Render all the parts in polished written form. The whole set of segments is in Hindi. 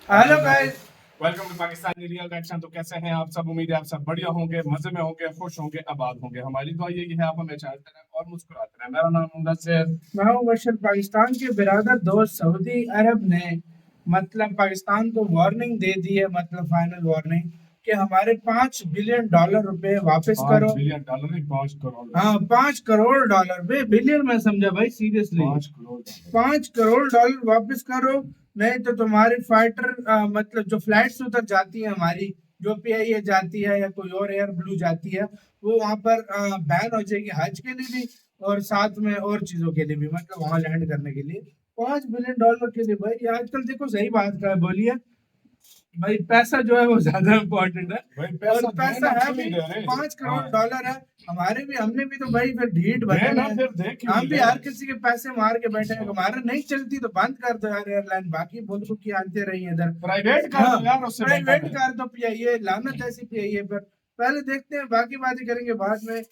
Hello guys. Welcome to Pakistani real action. तो कैसे हैं आप सब? उम्मीद है आप सब बढ़िया होंगे, मजे में होंगे, खुश होंगे, आबाद होंगे। हमारी दुआ यही है आप हमेशा हंसते रहें और मुस्कुराते रहें। मेरा नाम मुदस्सिर। मैं हूं बशर। पाकिस्तान के बिरादर दोस्त सऊदी अरब ने मतलब पाकिस्तान को वार्निंग दे दी है, मतलब फाइनल वार्निंग कि हमारे $5 बिलियन रुपए वापस करो। $5 बिलियन नहीं, 5 करोड़। हाँ, $5 करोड़। बिलियन में समझा भाई, सीरियसली 5 करोड़। $5 करोड़ वापस करो, नहीं तो तुम्हारी फाइटर मतलब जो फ्लाइट्स उधर जाती है हमारी, जो पीआईए जाती है या कोई और एयर ब्लू जाती है, वो वहां पर बैन हो जाएगी हज के लिए भी और साथ में और चीजों के लिए भी, मतलब वहां लैंड करने के लिए। $5 बिलियन के लिए भाई, आजकल देखो सही बात का बोलिए भाई, पैसा जो है वो ज्यादा इम्पोर्टेंट है। भाई और पैसा है भी, $5 $5 करोड़ है हमारे भी। हमने भी तो भाई फिर ढीठ बने ना, हैं। फिर देख हम भी हर किसी के पैसे मार के बैठे हैं। हमारा नहीं चलती तो बंद कर दो यार एयरलाइन, बाकी मुल्कों की आते रही इधर। प्राइवेट कर दो यार, उससे प्राइवेट कर दो, पीआईए लानत ऐसी पीआईए पर। पहले देखते हैं, बाकी बातें करेंगे बाद में।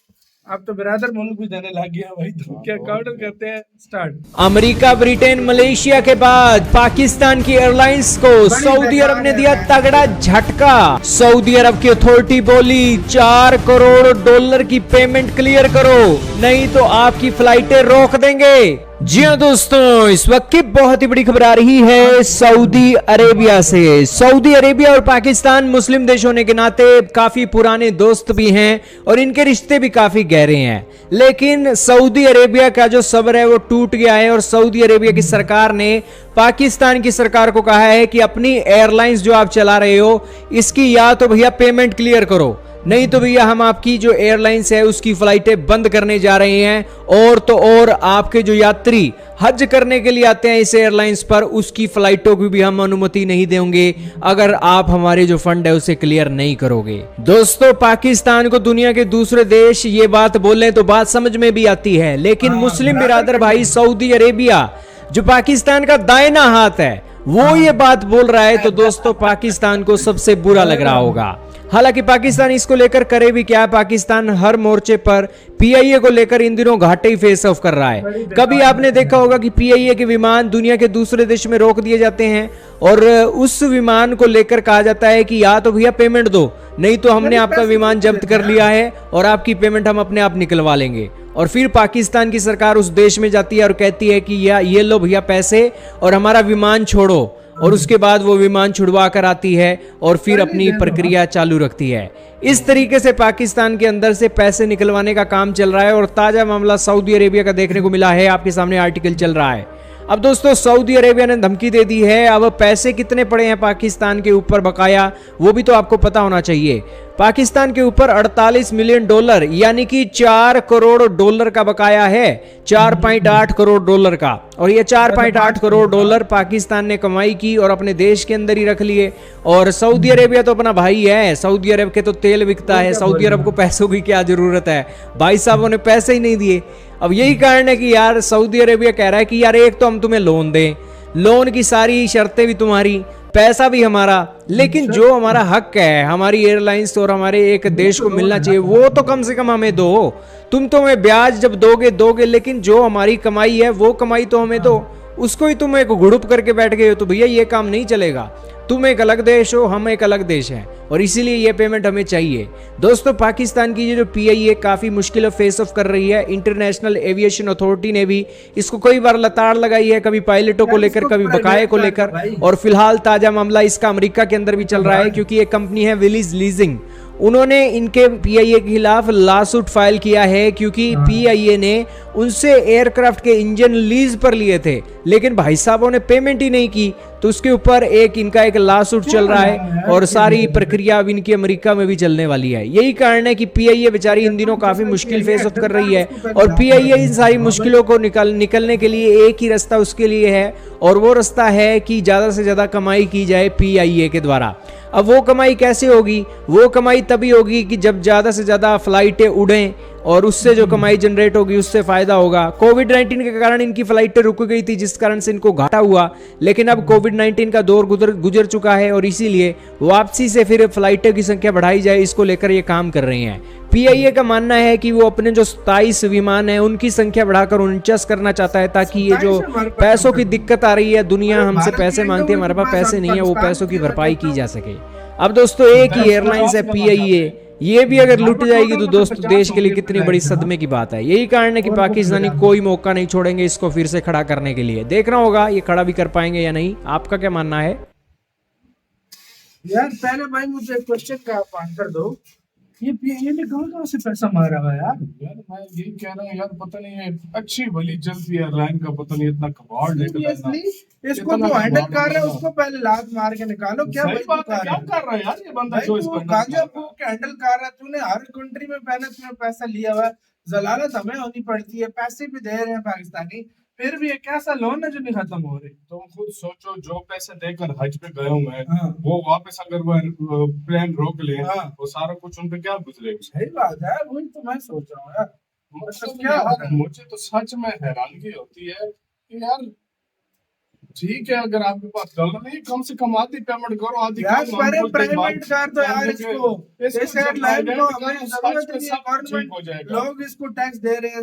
अब तो बिरादर मुल्क भी देने लग गया भाई, तो क्या काउंटर करते हैं, स्टार्ट। अमेरिका, ब्रिटेन, मलेशिया के बाद पाकिस्तान की एयरलाइंस को सऊदी अरब ने दिया तगड़ा झटका। सऊदी अरब की अथॉरिटी बोली $4 करोड़ की पेमेंट क्लियर करो, नहीं तो आपकी फ्लाइटें रोक देंगे। जी हाँ दोस्तों, इस वक्त की बहुत ही बड़ी खबर आ रही है सऊदी अरेबिया से। सऊदी अरेबिया और पाकिस्तान मुस्लिम देश होने के नाते काफी पुराने दोस्त भी हैं और इनके रिश्ते भी काफी गहरे हैं, लेकिन सऊदी अरेबिया का जो सब्र है वो टूट गया है और सऊदी अरेबिया की सरकार ने पाकिस्तान की सरकार को कहा है कि अपनी एयरलाइंस जो आप चला रहे हो इसकी या तो भैया पेमेंट क्लियर करो, नहीं तो भैया हम आपकी जो एयरलाइंस है उसकी फ्लाइटें बंद करने जा रहे हैं। और तो और आपके जो यात्री हज करने के लिए आते हैं इस एयरलाइंस पर, उसकी फ्लाइटों की भी हम अनुमति नहीं देंगे अगर आप हमारे जो फंड है उसे क्लियर नहीं करोगे। दोस्तों, पाकिस्तान को दुनिया के दूसरे देश ये बात बोले तो बात समझ में भी आती है, लेकिन मुस्लिम बिरादर भाई सऊदी अरेबिया जो पाकिस्तान का दाहिना हाथ है वो ये बात बोल रहा है, तो दोस्तों पाकिस्तान को सबसे बुरा लग रहा होगा। हालांकि पाकिस्तान इसको लेकर करे भी क्या, पाकिस्तान हर मोर्चे पर पीआईए को लेकर इन दिनों घाटे ही फेस ऑफ कर रहा है। कभी आपने देखा होगा कि पीआईए के विमान दुनिया के दूसरे देश में रोक दिए जाते हैं और उस विमान को लेकर कहा जाता है कि या तो भैया पेमेंट दो, नहीं तो हमने आपका विमान जब्त कर लिया है और आपकी पेमेंट हम अपने आप निकलवा लेंगे। और फिर पाकिस्तान की सरकार उस देश में जाती है और कहती है कि या ये लो भैया पैसे और हमारा विमान छोड़ो, और उसके बाद वो विमान छुड़वा कर आती है और फिर अपनी प्रक्रिया चालू रखती है। इस तरीके से पाकिस्तान के अंदर से पैसे निकलवाने का काम चल रहा है और ताजा मामला सऊदी अरेबिया का देखने को मिला है। आपके सामने आर्टिकल चल रहा है। अब दोस्तों, सऊदी अरेबिया ने धमकी दे दी है। अब पैसे कितने पड़े हैं पाकिस्तान के ऊपर बकाया, वो भी तो आपको पता होना चाहिए। पाकिस्तान के ऊपर $48 मिलियन यानी कि $4 करोड़ का बकाया है, $4.8 करोड़ का। और ये $4.8 करोड़ पाकिस्तान ने कमाई की और अपने देश के अंदर ही रख लिए। और सऊदी अरेबिया तो अपना भाई है, सऊदी अरब के तो तेल बिकता है, सऊदी अरब को पैसों की क्या जरूरत है, भाई साहबों ने पैसे ही नहीं दिए। अब यही कारण है कि यार सऊदी अरेबिया कह रहा है कि यार एक तो हम तुम्हें लोन दें, लोन की सारी शर्तें भी तुम्हारी, पैसा भी हमारा, लेकिन जो हमारा हक है हमारी एयरलाइंस और हमारे एक देश को मिलना चाहिए वो तो कम से कम हमें दो। तुम तो हमें ब्याज जब दोगे, लेकिन जो हमारी कमाई है वो कमाई तो हमें दो। उसको ही तुम एक गुड़ुप करके बैठ गए हो, तो भैया ये काम नहीं चलेगा। तुम एक अलग देश हो, हम एक अलग देश हैं और इसीलिए ये पेमेंट हमें चाहिए। दोस्तों, पाकिस्तान की ये जो पीआईए काफी मुश्किल फेस ऑफ कर रही है। इंटरनेशनल एविएशन अथॉरिटी ने भी इसको कई बार लताड़ लगाई है, कभी पायलटों को लेकर, कभी बकाये को लेकर। और फिलहाल ताजा मामला इसका अमेरिका के अंदर भी चल रहा है, क्योंकि एक कंपनी है विलीज लीजिंग, उन्होंने इनके पीआईए के खिलाफ लॉसूट फाइल किया है, क्योंकि पीआईए ने उनसे एयरक्राफ्ट के इंजन लीज पर लिए थे, लेकिन भाई साहबों ने पेमेंट ही नहीं की, तो उसके ऊपर इनका एक लॉसूट चल रहा है और सारी प्रक्रिया अब इनकी अमेरिका में भी चलने वाली है। यही कारण है कि पीआईए बेचारी इन दिनों काफी मुश्किल फेस ऑफ कर रही है और पीआईए इन सारी मुश्किलों को निकलने के लिए एक ही रास्ता उसके लिए है, और वो रास्ता है कि ज्यादा से ज्यादा कमाई की जाए पीआईए के द्वारा। अब वो कमाई कैसे होगी? वो कमाई तभी होगी कि जब ज्यादा से ज्यादा फ्लाइटें उड़ें और उससे जो कमाई जनरेट होगी उससे फायदा होगा। कोविड-19 के कारण इनकी फ्लाइटें रुक गई थी, जिस कारण से इनको घाटा हुआ, लेकिन अब कोविड-19 का दौर गुजर चुका है और इसीलिए वापसी से फिर फ्लाइटों की संख्या बढ़ाई जाए, इसको लेकर ये काम कर रहे हैं। पीआईए का मानना है कि वो अपने जो 27 विमान है उनकी संख्या बढ़ाकर 49 करना चाहता है, ताकि ये जो 27 हमारे पास पैसों की दिक्कत आ रही है, दुनिया अरे हमसे भारत पैसे की मांगती है, इंडो हमारे पास के पास पैसे नहीं है, वो पाकिस्तान पैसों की की भरपाई मतलब की जा सके। अब दोस्तों एक ही एयरलाइंस है पीआईए, ये भी अगर लुट जाएगी तो दोस्तों देश के लिए कितनी बड़ी सदमे की बात है। यही कारण है कि पाकिस्तानी कोई मौका नहीं छोड़ेंगे इसको फिर से खड़ा करने के लिए। देखना होगा ये खड़ा भी कर पाएंगे या नहीं, आपका क्या मानना है? यार पहले भाई मुझे एक क्वेश्चन का आप आंसर दो, ये पीआईए ने कहाँ से पैसा मारा हुआ है यार? यार मैं यही कह रहा हूँ यार, पता नहीं है अच्छी भली चलती है एयरलाइन का, पता नहीं इतना कबाड़ लेकर आना। Seriously? इसको इतना जो हैंडल कबाड़ कर रहा है लेना। उसको पहले लात मार के निकालो। क्या सही भाई बात तू है, कर क्या रहा है? कर रहा है यार ये बंदा भाई जो तू इसको गांजा फूक के हैंडल कर रहा है, तूने हर कंट्री में पहले तूने पैसा लिया हुआ है, जलालत हमें होनी पड़ती है, पैसे भी दे रहे हैं पाकिस्तानी, फिर भी एक ऐसा लोन है जो नहीं खत्म हो रही। तुम खुद सोचो, जो पैसे देकर हज पे गए हुए हैं हाँ। वो वापस अगर वो प्लेन रोक ले हाँ। वो सारा कुछ उन पे क्या गुजरेगा? सही बात है, वही तो मैं सोच रहा हूँ यार। मतलब क्या हो रहा यार है? मुझे तो सच में हैरानगी होती है कि यार ठीक है, अगर आपके पास डॉलर नहीं, कम से कम आधी पेमेंट करो, आधी यार कम, पर हम कुछ दिन प्राइवेट बाद कार तो यार जान लेंगे। इसको इस एयरलाइन को हमें सच जरूरत में नहीं है। सब ठीक हो गवर्नमेंट जाएगा। लोग इसको टैक्स दे रहे हैं,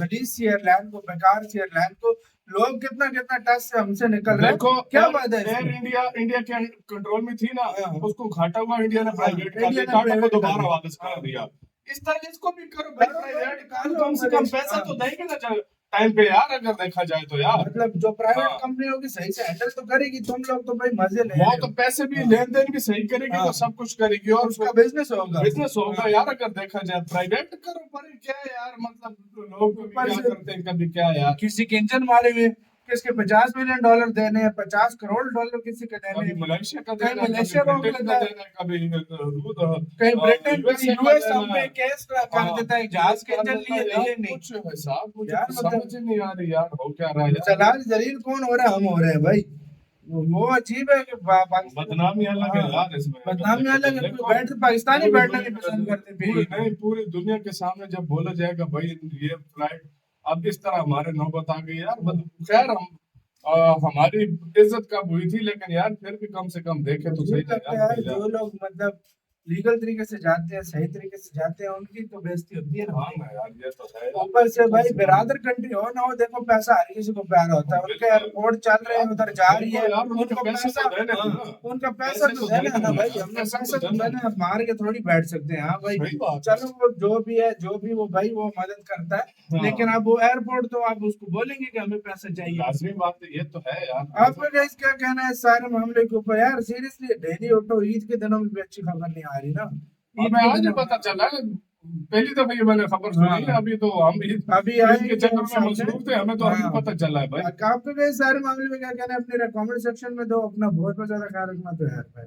गलीज सी एयरलाइन को, बेकार सी एयरलाइन को, लोग कितना कितना टैक्स से हमसे निकल रहे देखो हैं। क्या बात है एयर इसमें? इंडिया के कंट्रोल में थी ना, हाँ। उसको घाटा हुआ, इंडिया ने प्राइवेट कर इंडिया दिया, ने टाटा को private कर दोबारा दिया। वापस कर दिया। इस तरह इसको भी करो भाई, करो भाई, प्राइवेट निकालो कम से कम मलेशिया। पैसा तो देंगे ना टाइम पे यार, अगर देखा जाए तो यार। मतलब जो प्राइवेट हाँ। कंपनी होगी सही से हैंडल तो करेगी, तुम लोग तो भाई मजे ले वो रहे तो हो। पैसे भी हाँ। लेन देन भी सही करेगी, हाँ। तो सब कुछ करेगी और उसका बिजनेस होगा। बिजनेस होगा यार। अगर देखा जाए प्राइवेट करो, पर क्या यार, मतलब लोग कभी ऊपर क्या से- करते हैं, कभी क्या यार, किसी के इंजन मारे हुए, किसके $50 मिलियन देने हैं, $50 करोड़ किसी के देने कभी हैं, मलेशिया का कहीं देना है, मलेशिया कभी रोक ब्रिटेन लेता का है, देना है, कभी कहीं ब्रिटेन USA का यूएस देना हम पे है। केस कर देता है, जहाज के इंजन लिए यार लिए नहीं। कुछ हिसाब मुझे यार तो मतलब- समझ ही नहीं आ रही यार, हो क्या रहा है यार। जलाल जलील कौन हो रहा है? हम हो रहे हैं भाई। वो अजीब है कि पाकिस्तान बदनामी अलग है हाँ। यार इसमें। बदनामी अलग है, देखो, बैठ पाकिस्तानी पूरी बैठना नहीं दुनिया- पसंद करते पूरी पे। नहीं, पूरी दुनिया के सामने जब बोला जाएगा भाई ये फ्लाइट अब इस तरह हमारे नौबत आ गई यार, खैर हम हमारी इज्जत कब हुई थी, लेकिन यार फिर भी कम से कम देखे तो सही मुझे लगता है यार। जो लोग मतलब लीगल तरीके से जाते हैं, सही तरीके से जाते हैं, उनकी तो बेइज्जती होती है ना। हाँ ना यार, ये तो है। ऊपर से भाई बिरादर कंट्री हो ना हो, देखो पैसा हर किसी को प्यारा होता है। उनके एयरपोर्ट चल रहे हैं, उधर जा रही है, यार, उनके उनको पैसे पैसा तो देने हैं ना। उनका पैसा तो देना है ना भाई, हमने पैसा पैसा तो तो देना है, मार के थोड़ी बैठ सकते हैं। हाँ भाई सही बात है। चलो, वो जो भी है, जो भी वो भाई वो मदद करता है, हाँ। लेकिन अब वो एयरपोर्ट तो आप उसको बोलेंगे कि हमें पैसा चाहिए। लाजमी बात है, ये तो है यार। आपका गाइस क्या कहना है इस सारे मामले के ऊपर? यार सीरियसली डेली उठो, ईद के दिनों में भी अच्छी खबर नहीं आ रही ना। ईद हमें के आज ही दिनों पता चला है, पहली दफा ये मैंने खबर सुनी है। हाँ। अभी तो हम अभी आए के चक्कर में सामने। मसरूफ थे, हमें तो अभी हाँ। पता चला है भाई। आपका गाइस सारे मामले में क्या कहना है? अपने कमेंट सेक्शन में दो। अपना बहुत बहुत ज्यादा ख्याल रखना तो यार भाई।